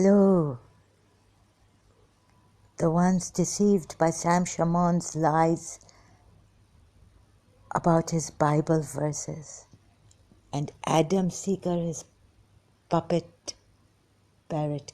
Hello, the ones deceived by Sam Shamoun's lies about his Bible verses, and Adam Seeger, his puppet parrot,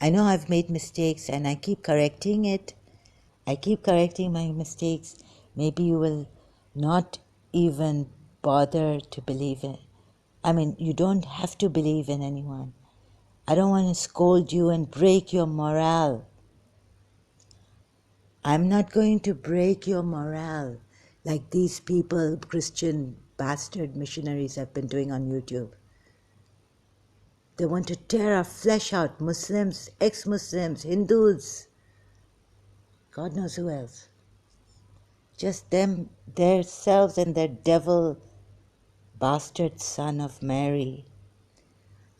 I know I've made mistakes and I keep correcting it. I keep correcting my mistakes. Maybe you will not even bother to believe it. I mean, you don't have to believe in anyone. I don't want to scold you and break your morale. I'm not going to break your morale like these people, Christian bastard missionaries, have been doing on YouTube. They want to tear our flesh out, Muslims, ex-Muslims, Hindus, God knows who else. Just them, themselves and their devil bastard son of Mary.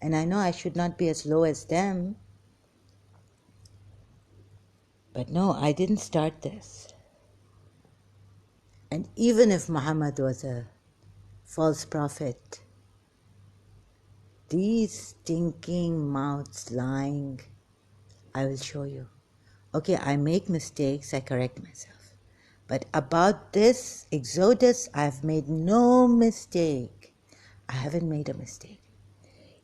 And I know I should not be as low as them. But no, I didn't start this. And even if Muhammad was a false prophet, these stinking mouths lying, I will show you. Okay, I make mistakes, I correct myself. But about this Exodus, I've made no mistake. I haven't made a mistake.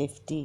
50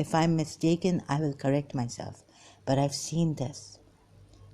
if I'm mistaken, I will correct myself. But I've seen this.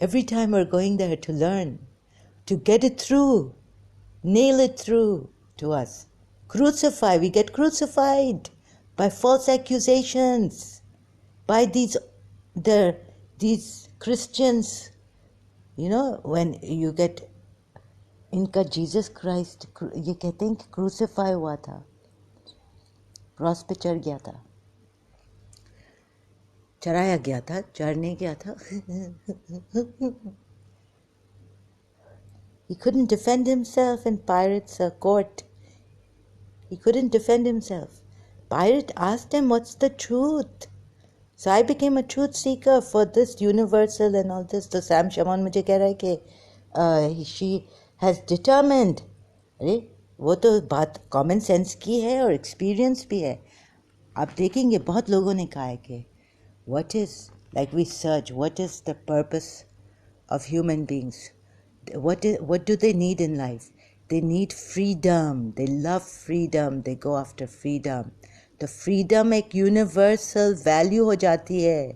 Every time we're going there to learn, to get it through, nail it through to us. Crucify, we get crucified by false accusations, by these Christians. When you get ان کا Jesus Christ یہ کہتے ہیں کہ crucify ہوا تھا، cross پہ چڑھ گیا تھا، چڑھایا گیا تھا، چڑھنے گیا تھا. He couldn't defend himself in Pirate's court. He couldn't defend himself. Pirate asked him, what's the truth? So I became a truth seeker for this universal and all this. تو سیم شمون مجھے کہہ رہا ہے کہ she has determined. ارے وہ تو بات common sense کی ہے اور ایکسپیرئنس بھی ہے. آپ دیکھیں گے بہت لوگوں نے کہا ہے کہ what is, like we search, what is the purpose of human beings? What do they need in life? They need freedom. They love freedom. They go after freedom. تو freedom ایک universal value ہو جاتی ہے.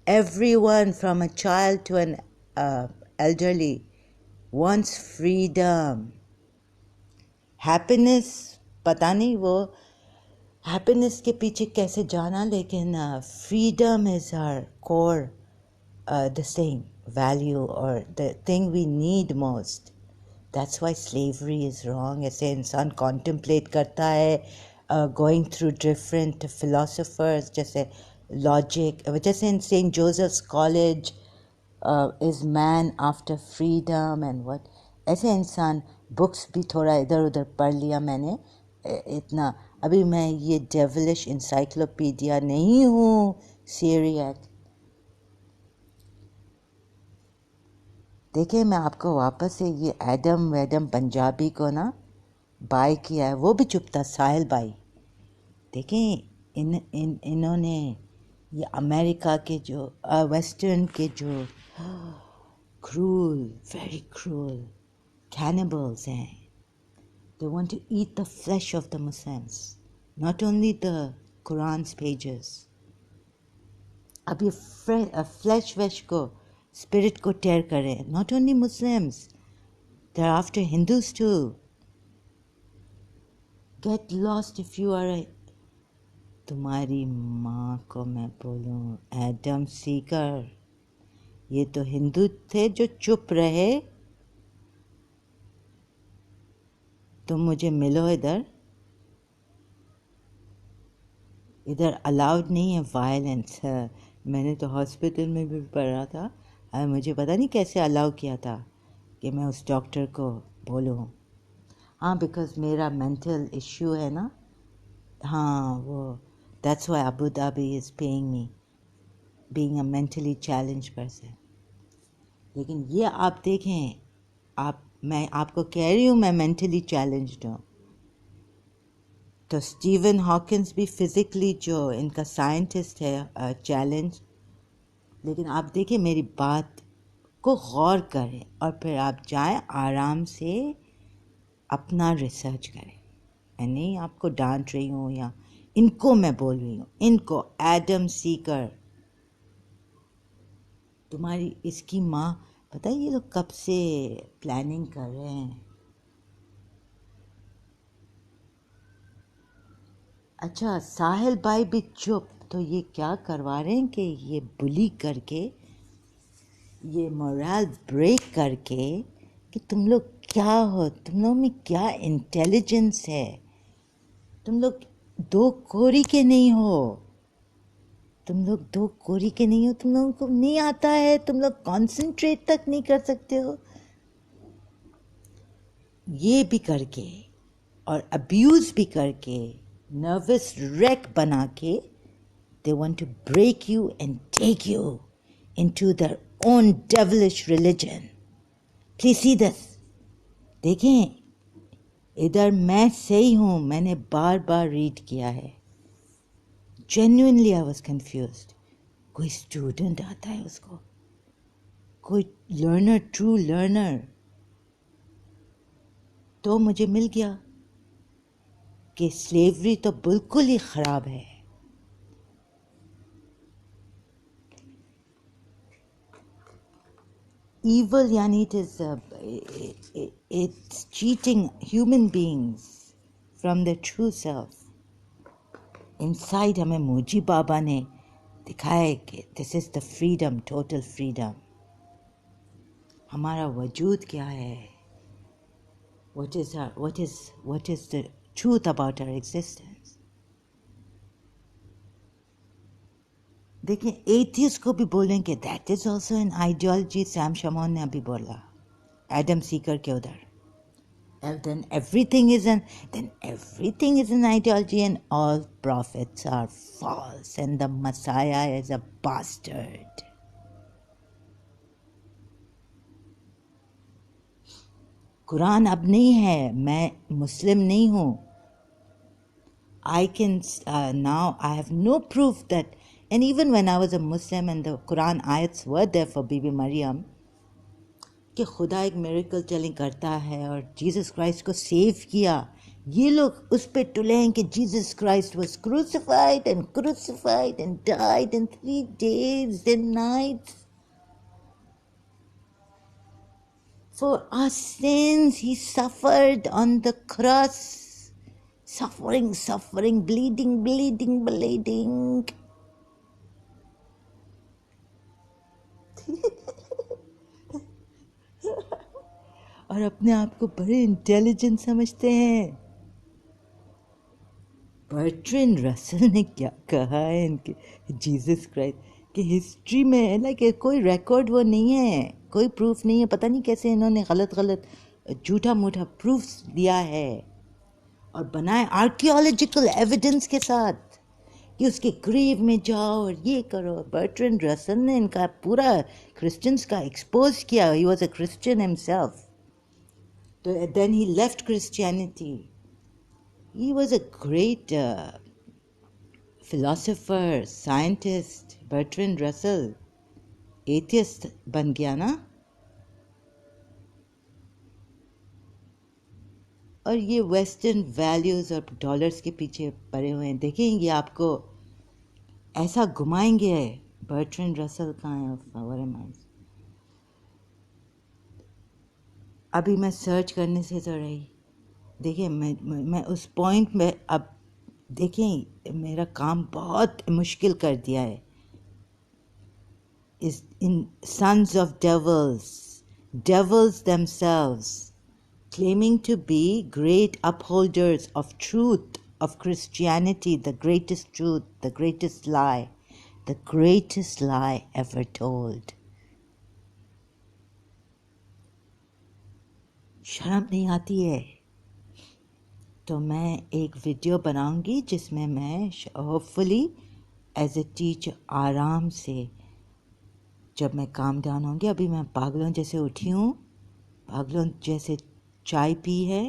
Everyone from a child to an elderly wants freedom. Happiness پتہ نہیں وہ happiness کے پیچھے کیسے جانا، لیکن freedom is our core the same value or the thing we need most. That's why slavery is wrong. ایسے انسان contemplate کرتا ہے going through different philosophers جیسے logic، جیسے in St. Joseph's College is man after freedom and what. ایسے انسان books بھی تھوڑا ادھر ادھر پڑھ لیا میں نے اتنا. ابھی میں یہ ڈیولش انسائکلوپیڈیا نہیں ہوں سیریک. دیکھیں میں آپ کو واپس سے یہ ایڈم پنجابی کو نا بائی کیا ہے، وہ بھی چپ تھا، ساحل بائی. دیکھیں انہوں نے یہ امریکہ کے جو ویسٹرن کے جو cruel, very cruel cannibals ہیں. They want to eat the flesh of the Muslims, not only the Quran's pages. اب یہ فلیش ویش کو اسپرٹ کو ٹیئر کریں. not only Muslims, they're after Hindus too. Get lost if you are a تمہاری ماں کو میں بولوں ایڈم سیکر، یہ تو ہندو تھے جو چپ رہے. تم مجھے ملو ادھر الاؤڈ نہیں ہے وائلنس. میں نے تو ہاسپٹل میں بھی پڑھا تھا، مجھے پتہ نہیں کیسے الاؤ کیا تھا کہ میں اس ڈاکٹر کو بولوں. ہاں بیکاز میرا مینٹل ایشو ہے نا. ہاں وہ that's why Abu Dhabi is paying me being a mentally challenged person. لیکن یہ آپ دیکھیں، میں آپ کو کہہ رہی ہوں میں مینٹلی چیلنجڈ ہوں. تو اسٹیون ہاکنس بھی فزیکلی جو ان کا سائنٹسٹ ہے چیلنج. لیکن آپ دیکھیں میری بات کو غور کریں اور پھر آپ جائیں آرام سے اپنا ریسرچ کریں. میں نہیں آپ کو ڈانٹ رہی ہوں، یا ان کو میں بول رہی ہوں، ان کو ایڈم سیکر. تمہاری اس کی ماں پتہ ہے یہ لوگ کب سے پلاننگ کر رہے ہیں. اچھا ساحل بھائی بھی چپ، تو یہ کیا کروا رہے ہیں کہ یہ بلی کر کے، یہ مورال بریک کر کے کہ تم لوگ کیا ہو، تم لوگ میں کیا انٹیلیجنس ہے، تم لوگ دو کوری کے نہیں ہو، تم لوگ دو کوری کے نہیں ہو، تم لوگوں کو نہیں آتا ہے، تم لوگ کانسنٹریٹ تک نہیں کر سکتے ہو. یہ بھی کر کے اور ابیوز بھی کر کے نروس ریک بنا کے they want to break you and take you into their own devilish religion. Please see this. دیکھیں ادھر میں صحیح ہوں، میں نے بار بار ریڈ کیا ہے. Genuinely I was confused. کوئی اسٹوڈنٹ آتا ہے اس کو، کوئی لرنر، ٹرو لرنر، تو مجھے مل گیا کہ سلیوری تو بالکل ہی خراب ہے. ایول یعنی it's cheating human beings from their true self. Inside ہمیں موجی بابا نے دکھایا کہ this is the freedom, total freedom. ہمارا وجود کیا ہے، What is the truth about our existence? دیکھیں ایتھیسٹ کو بھی بولیں کہ that is also an ideology. Same Shamoon نے ابھی بولا ایڈم سیکر کے ادھر. then everything is an ideology, and all prophets are false, and the Messiah is a bastard. قرآن اب نہیں ہے. میں مسلم نہیں ہوں. I can now I have no proof that, and even when I was a Muslim and the Quran ayats were there for Bibi Maryam, کہ خدا ایک miracle چلیں کرتا ہے اور جیزس کرائسٹ کو سیو کیا. یہ لوگ اس پہ ٹلیں کہ Jesus Christ was crucified and died in 3 days and nights for our sins. He suffered on the cross, suffering, bleeding. اور اپنے آپ کو بڑے انٹیلیجنٹ سمجھتے ہیں. برٹرینڈ رسل نے کیا کہا ہے ان کے جیزس کرائسٹ کہ ہسٹری میں لائک کوئی ریکارڈ وہ نہیں ہے, کوئی پروف نہیں ہے. پتہ نہیں کیسے انہوں نے غلط جھوٹا موٹا پروفس دیا ہے اور بنائے آرکیولوجیکل ایویڈنس کے ساتھ کہ اس کے گریو میں جاؤ اور یہ کرو. برٹرینڈ رسل نے ان کا پورا کرسچنس کا ایکسپوز کیا. He was a Christian himself. Then he left Christianity. He was a great philosopher, scientist. Bertrand Russell. Atheist بن گیا نا. اور یہ ویسٹرن ویلیوز اور ڈالرز کے پیچھے پڑے ہوئے ہیں. دیکھیں یہ آپ کو ایسا گھمائیں گے. برٹرینڈ رسل کہاں ہے؟ ابھی میں سرچ کرنے سے تو رہی. دیکھیں میں اس پوائنٹ میں اب دیکھیں میرا کام بہت مشکل کر دیا ہے. ان sons of devils themselves claiming to be great upholders of truth, of Christianity, the greatest truth, the greatest lie ever told. شرم نہیں آتی ہے. تو میں ایک ویڈیو بناؤں گی جس میں hope fully as a teacher آرام سے جب میں کام ڈاؤن ہوں گی. ابھی میں پاگلوں جیسے اٹھی ہوں, پاگلوں جیسے چائے پی ہے.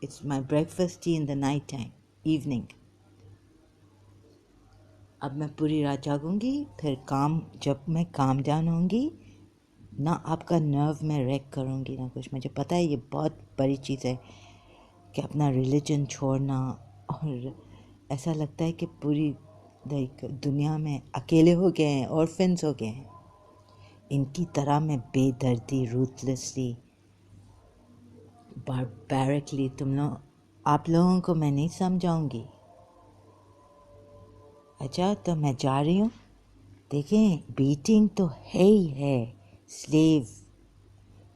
It's my breakfast tea in the night time, evening. اب میں پوری رات جاگوں گی. پھر جب میں کام ڈاؤن ہوں گی نہ آپ کا نرو میں ریک کروں گی نہ کچھ. مجھے پتہ ہے یہ بہت بڑی چیز ہے کہ اپنا ریلیجن چھوڑنا, اور ایسا لگتا ہے کہ پوری دنیا میں اکیلے ہو گئے ہیں, orphans ہو گئے ہیں. ان کی طرح میں بے دردی, روتھلیسلی, باربیرکلی آپ لوگوں کو میں نہیں سمجھاؤں گی. اچھا تو میں جا رہی ہوں. دیکھیں بیٹنگ تو ہے ہی ہے, سلیو.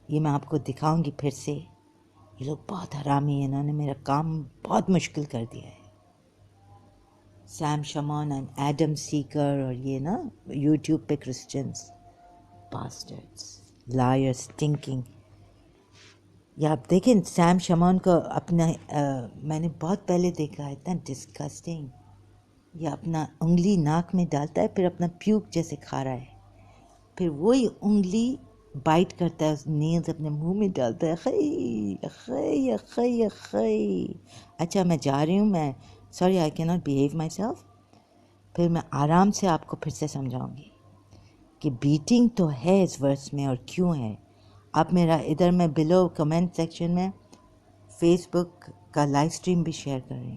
یہ میں آپ کو دکھاؤں گی پھر سے. یہ لوگ بہت حرامی ہیں, انہوں نے میرا کام بہت مشکل کر دیا ہے. سیم شمون اینڈ ایڈم سیکر اور یہ نا یوٹیوب پہ کرسچنس, باسٹرڈس, لائرس, سٹنکنگ. یا آپ دیکھیں سیم شمون کو اپنا میں نے بہت پہلے دیکھا ہے, اتنا ڈسکسٹنگ. یہ اپنا انگلی ناک میں ڈالتا ہے, پھر اپنا پیوک جیسے کھا رہا ہے, پھر وہی انگلی بائٹ کرتا ہے, نیلز اپنے منہ میں ڈالتا ہے. خی. اچھا میں جا رہی ہوں. میں سوری آئی کی ناٹ بیہیو مائی سیلف. پھر میں آرام سے آپ کو پھر سے سمجھاؤں گی کہ بیٹنگ تو ہے اس ورس میں اور کیوں ہے. آپ میرا ادھر میں بلو کمنٹ سیکشن میں فیس بک کا لائیو اسٹریم بھی شیئر کر رہی ہوں.